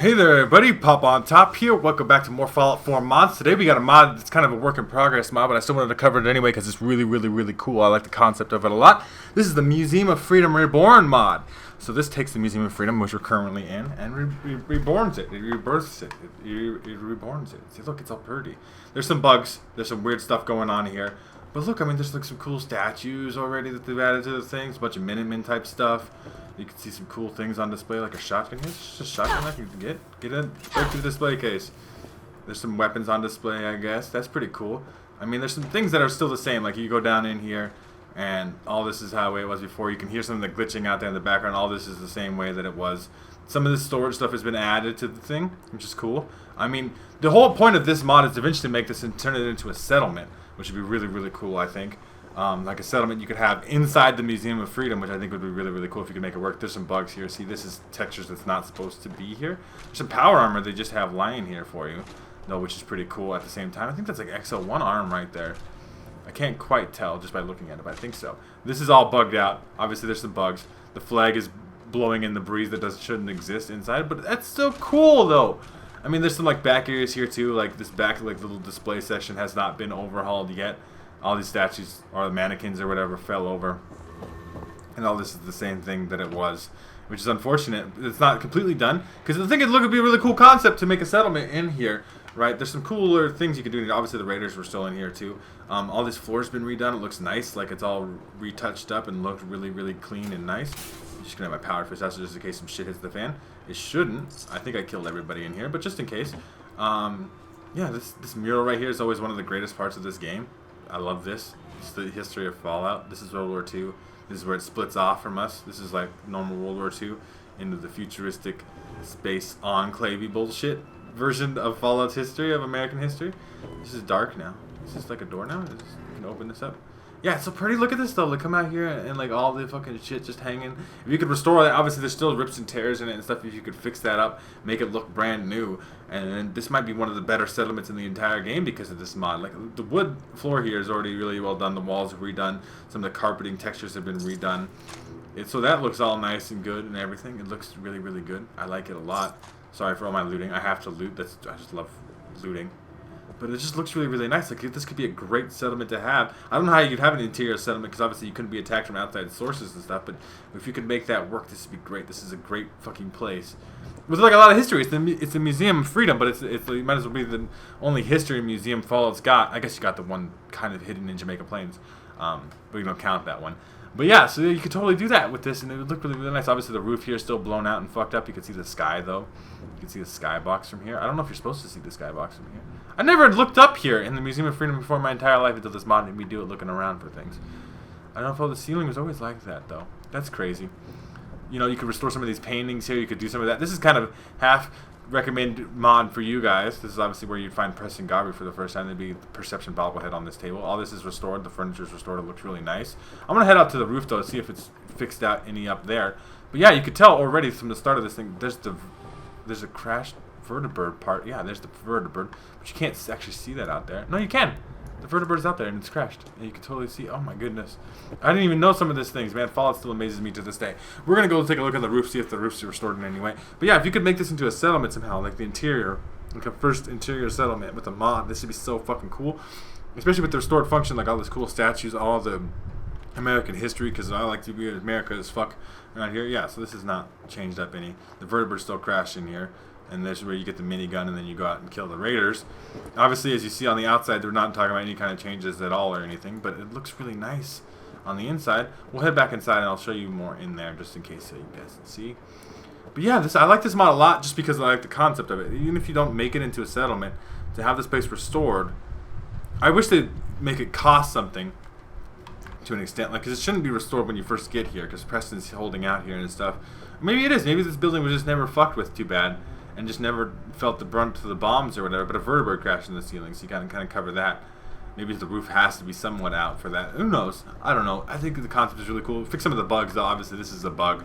Hey there everybody, Popontop here. Welcome back to more Fallout 4 mods. Today we got a mod that's kind of a work in progress mod, but I still wanted to cover it anyway because it's really cool. I like the concept of it a lot. This is the Museum of Freedom Reborn mod. So this takes the Museum of Freedom, which we're currently in, and reborns it. It rebirths it. It reborns it. See, look, it's all pretty. There's some bugs. There's some weird stuff going on here. But look, I mean, there's like some cool statues already that they've added to the things. A bunch of Minutemen type stuff. You can see some cool things on display, like a shotgun. Here's just a shotgun I can get in right to the display case. There's some weapons on display, I guess. That's pretty cool. I mean, there's some things that are still the same. Like you go down in here, and all this is how it was before. You can hear some of the glitching out there in the background. All this is the same way that it was. Some of the storage stuff has been added to the thing, which is cool. I mean, the whole point of this mod is to eventually make this and turn it into a settlement, which would be really cool, I think. Like a settlement you could have inside the Museum of Freedom, which I think would be really cool if you could make it work. There's some bugs here. See, this is textures that's not supposed to be here. There's some power armor they just have lying here for you, though, which is pretty cool at the same time. I think that's like XO1 arm right there. I can't quite tell just by looking at it, but I think so. This is all bugged out. Obviously, there's some bugs. The flag is blowing in the breeze that shouldn't exist inside, but that's so cool, though. I mean, there's some like back areas here too. Like this back like little display section has not been overhauled yet. All these statues or mannequins or whatever fell over, and all this is the same thing that it was, which is unfortunate. It's not completely done because I think it would be a really cool concept to make a settlement in here, right? There's some cooler things you could do. Obviously, the raiders were still in here too. All this floor's been redone. It looks nice, like it's all retouched up and looked really clean and nice. I'm just gonna have my power fist out just in case some shit hits the fan. It shouldn't. I think I killed everybody in here, but just in case. Yeah, this mural right here is always one of the greatest parts of this game. I love this. It's the history of Fallout. This is World War II. This is where it splits off from us. This is like normal World War II into the futuristic space enclave bullshit version of Fallout's history, of American history. This is dark now. Is this like a door now? You can open this up. Yeah, it's so pretty. Look at this though. Like, come out here and like all the fucking shit just hanging. If you could restore that, obviously there's still rips and tears in it and stuff. If you could fix that up, make it look brand new, and this might be one of the better settlements in the entire game because of this mod. Like the wood floor here is already really well done. The walls are redone. Some of the carpeting textures have been redone. So that looks all nice and good and everything. It looks really good. I like it a lot. Sorry for all my looting. I have to loot. I just love looting. But it just looks really nice. Like, this could be a great settlement to have. I don't know how you'd have an interior settlement, because obviously you couldn't be attacked from outside sources and stuff, but if you could make that work, this would be great. This is a great fucking place. With like a lot of history. It's a Museum of Freedom, but it might as well be the only history museum Fallout's got. I guess you got the one kind of hidden in Jamaica Plains, but you don't count that one. But yeah, so you could totally do that with this, and it would look really nice. Obviously, the roof here is still blown out and fucked up. You can see the sky, though. You can see the skybox from here. I don't know if you're supposed to see the skybox from here. I never looked up here in the Museum of Freedom before in my entire life until this mod made me do it looking around for things. I don't know if all the ceiling was always like that, though. That's crazy. You know, you could restore some of these paintings here. You could do some of that. This is kind of half recommended mod for you guys. This is obviously where you'd find Preston Garvey for the first time. There'd be the perception bobblehead on this table. All this is restored. The furniture is restored. It looks really nice. I'm going to head out to the roof, though, to see if it's fixed out any up there. But yeah, you could tell already from the start of this thing, there's a crashed vertibird part. Yeah, there's the vertibird. But you can't actually see that out there. No, you can. The vertibird's out there and it's crashed. And you can totally see. Oh my goodness. I didn't even know some of these things, man. Fallout still amazes me to this day. We're going to go take a look at the roof, see if the roof's restored in any way. But yeah, if you could make this into a settlement somehow, like the interior, like a first interior settlement with a mod, this would be so fucking cool. Especially with the restored function, like all these cool statues, all the American history, because I like to be America as fuck around here. Yeah, so this is not changed up any. The vertebrae still crashed in here. And this is where you get the minigun, and then you go out and kill the raiders. Obviously, as you see on the outside, they're not talking about any kind of changes at all or anything, but it looks really nice on the inside. We'll head back inside, and I'll show you more in there, just in case you guys can see. But yeah, I like this mod a lot, just because I like the concept of it. Even if you don't make it into a settlement, to have this place restored, I wish they'd make it cost something to an extent, like, because it shouldn't be restored when you first get here, because Preston's holding out here and stuff. Maybe it is. Maybe this building was just never fucked with too bad, and just never felt the brunt of the bombs or whatever, but a vertebrate crashed in the ceiling, so you gotta kind of cover that. Maybe the roof has to be somewhat out for that. Who knows? I don't know. I think the concept is really cool. Fix some of the bugs, though. Obviously, this is a bug.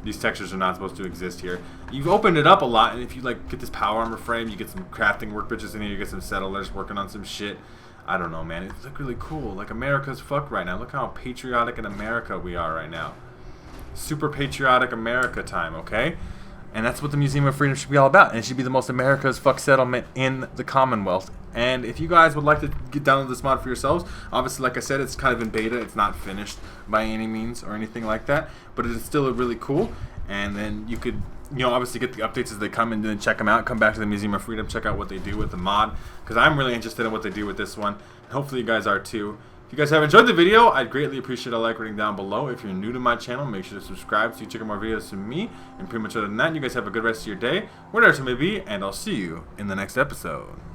These textures are not supposed to exist here. You've opened it up a lot, and if you like get this power armor frame, you get some crafting workbenches in here, you get some settlers working on some shit. I don't know, man. It looks really cool. Like, America's fucked right now. Look how patriotic in America we are right now. Super patriotic America time, okay? And that's what the Museum of Freedom should be all about. And it should be the most America's fuck settlement in the Commonwealth. And if you guys would like to get download this mod for yourselves, obviously, like I said, it's kind of in beta. It's not finished by any means or anything like that. But it is still really cool. And then you could, obviously get the updates as they come and then check them out. Come back to the Museum of Freedom, check out what they do with the mod. Because I'm really interested in what they do with this one. And hopefully you guys are too. If you guys have enjoyed the video, I'd greatly appreciate a like rating down below. If you're new to my channel, make sure to subscribe so you check out more videos from me. And pretty much other than that, you guys have a good rest of your day, whatever it may be, and I'll see you in the next episode.